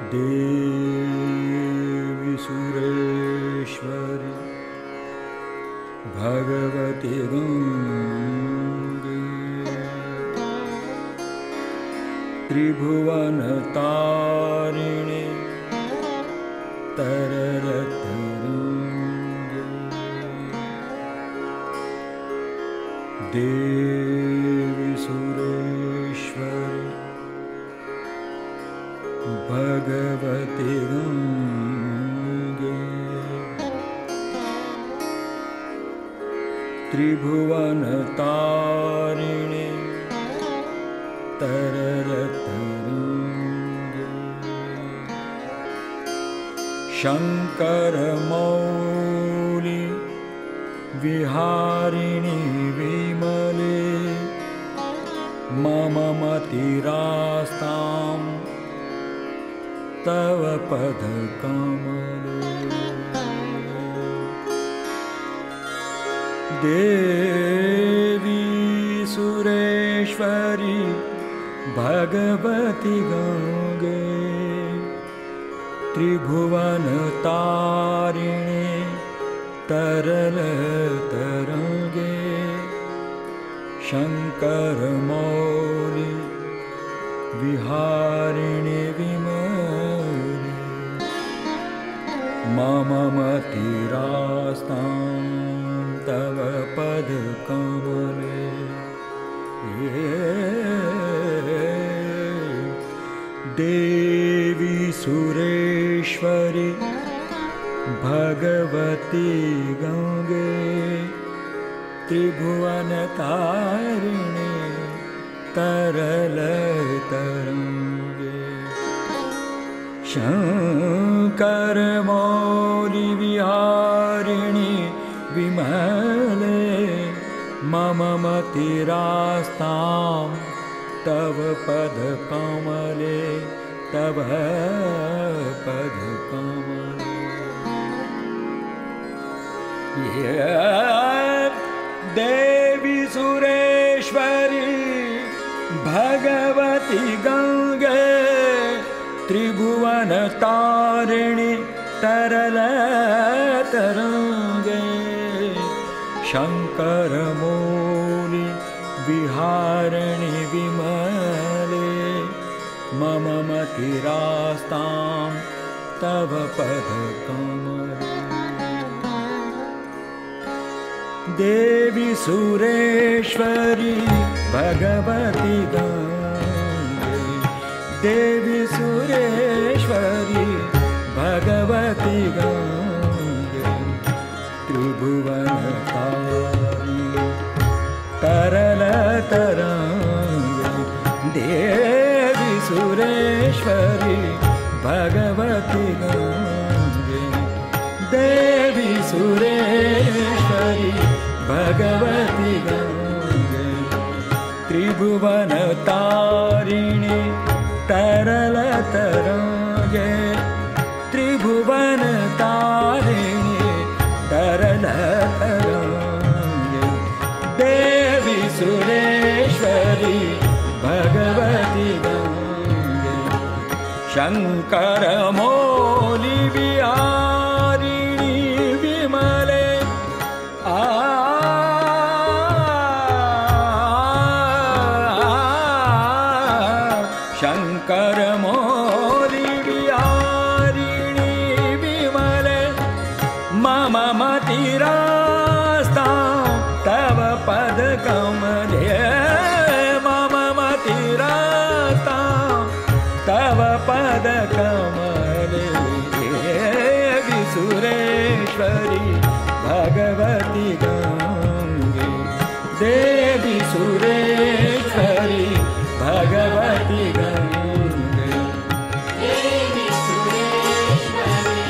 देवी सुरेश्वरी भगवती गंगे त्रिभुवन तारिणी तररतरंगे देवी सुरेश्वरी भगवती गंगे त्रिभुवन तारिणी तररतरंगे शंकर मौली विहारिणी विमले मम मतिरास्तां तव पदकमले देवी सुरेश्वरी भगवती गंगे त्रिभुवन तारिणी तरल तरंगे शंकर मौली विहारिणी विमले मम मतिरास्तां तव पदकमले देवी सुरेश्वरी भगवती गंगे त्रिभुवन तारिणी तरल तरंगे शंकर मौली विहारिणी विमले मम मतिरास्तां तव पदकमले तव पदकमले देवी सुरेश्वरी भगवती गंगे त्रिभुवन तारिणी तरल तरंगे शंकर मौली विहारिणी विमले मम मतिरास्तां तव पदकमले देवी सुरेश्वरी भगवती गंगे देवी सुरेश्वरी भगवती गंगे त्रिभुवन तारिणी तरल तरंगे देवी सुरेश्वरी भगवती गंगे देवी सुरेश्वरी भगवती गंगे त्रिभुवन तारिणी तरल तरंगे त्रिभुवन तारिणी तरल तरंगे देवी सुरेश्वरी भगवती गंगे शंकर मौली विहारिणी विमले शंकर मौली विहारिणी विमले मम मतिरास्तां तव पदकमले मम मतिरास्तां तव पदकमले देवी सुरेश्वरी भगवती गंगे देवी सुरेश्वरी भगवती गंगे देवी सुरेश्वरी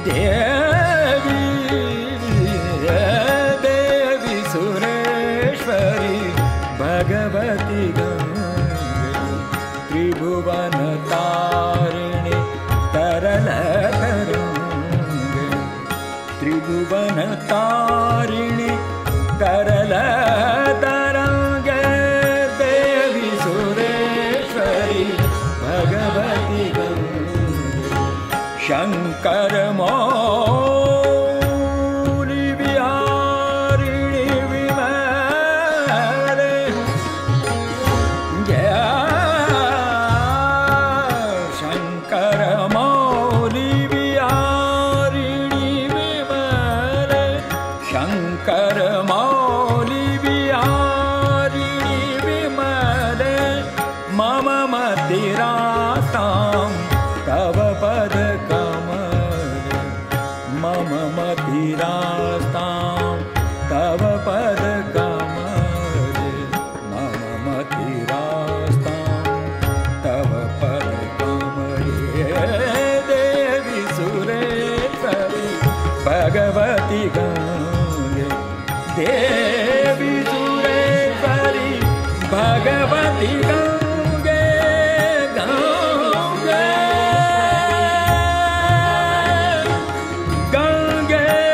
देवी देवी सुरेश्वरी भगवती गंगे त्रिभुवन तारिणी तरल तरंगे त्रिभुवन तारिणी तरल तरंगे वरमौली विहारिणी विमले मम मतिरास्तां तव पदकमले मम मतिरास्तां तव पदकमले मम मतिरास्तां तव पदकमले देवी सुरेश्वरी भगवती गंगे देवी सुरेश्वरी भगवती गंगे गंगे गंगे गंगे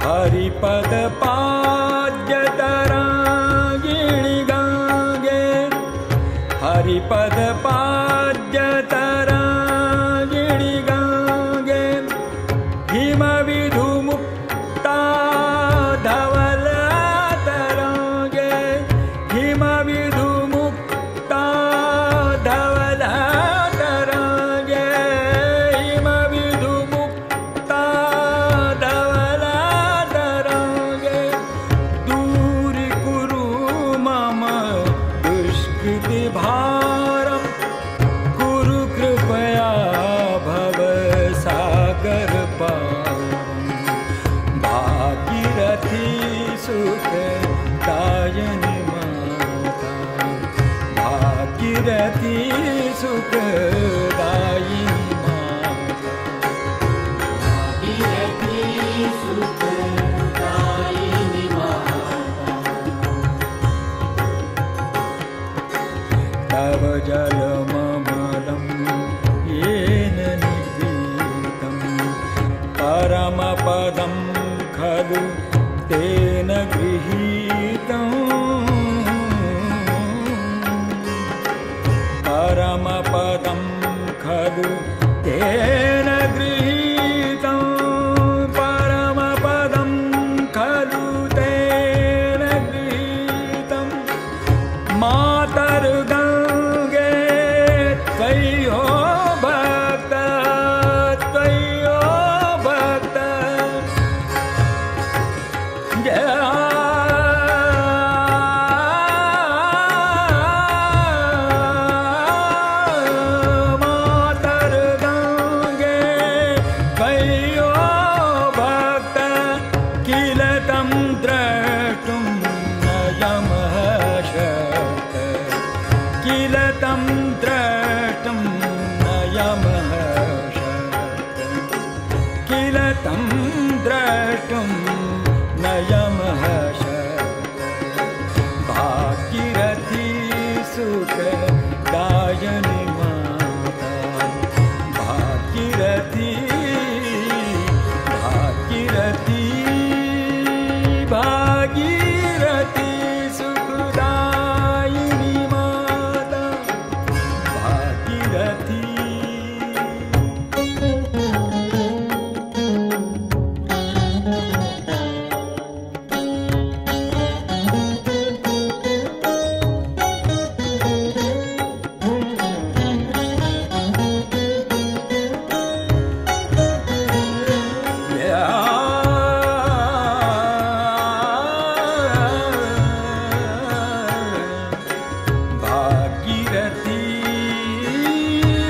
हरिपद पाद्यतरागिणि गंगे हरिपद पाद्यतरागिणि गंगे हिम विधुम भागीरथी सुखदायिनी माता, भागीरथी सुखदायिनी माता, भागीरथी सुखदायिनी माता। तव जलममलं येन निगृहीतं, परमपदं खलु तेन गृहीतं, परमपदं खलु तेन गृहीतं, परमपदं खलु तेन गृहीतं। मातर्गङ्गे त्वय्यो भक्त, त्वय्यो भक्त, मातर्गङ्गे त्वय्यो भक्त, किल तं द्रष्टुं नयमः शक्त, किल तं द्रष्टुं नयमः शक्त, किल तं द्रष्टुं नयमः शक्त। भागीरथी सुखदायिनी माता, भागीरथी, भागीरथी, भागीरथी सुखदायिनी माता, भागीरथी। भागीरथी,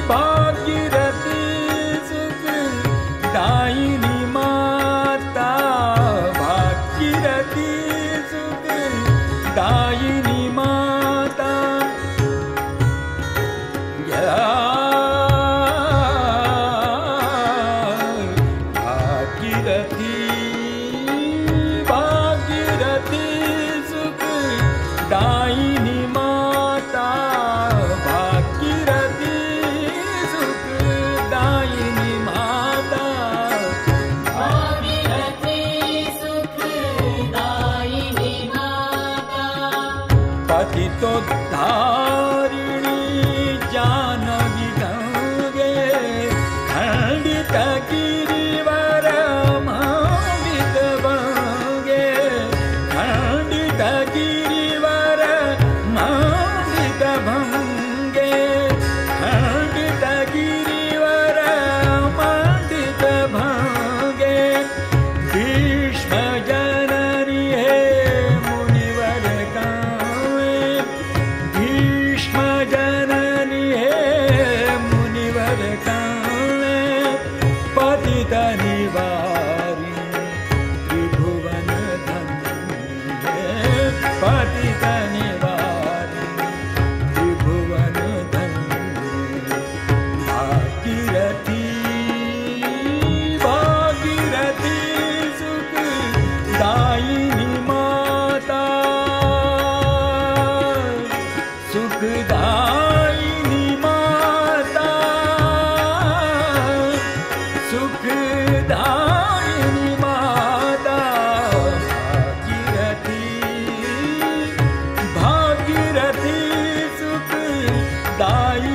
भागीरथी सुखदायिनी माता, भागीरथी सुखदायिनी माता, भागीरथी, भागीरथी सुखदायिनी माता, भागीरथी सुखदायिनी माता, भागीरथी सुखदायिनी माता। पतितोद्धारिणी जानवी गंगे, खंडित गिरिवर मांडित भंगे, खंडित गिरिवर मांडित भंगे, खंडित गिरिवर मांडित भंगे। भीष्म जननी हे मुनिवर गावे, भीष्म जननी हे मुनिवर गावे, पतित निवारिणी त्रिभुवन धन्ये, पतित निवारिणी त्रिभुवन धन्ये। भागीरथी, भागीरथी सुखदायिनी माता, सुखदायिनी माता, सुखदायिनी माता, भागीरथी, भागीरथी सुखदायिनी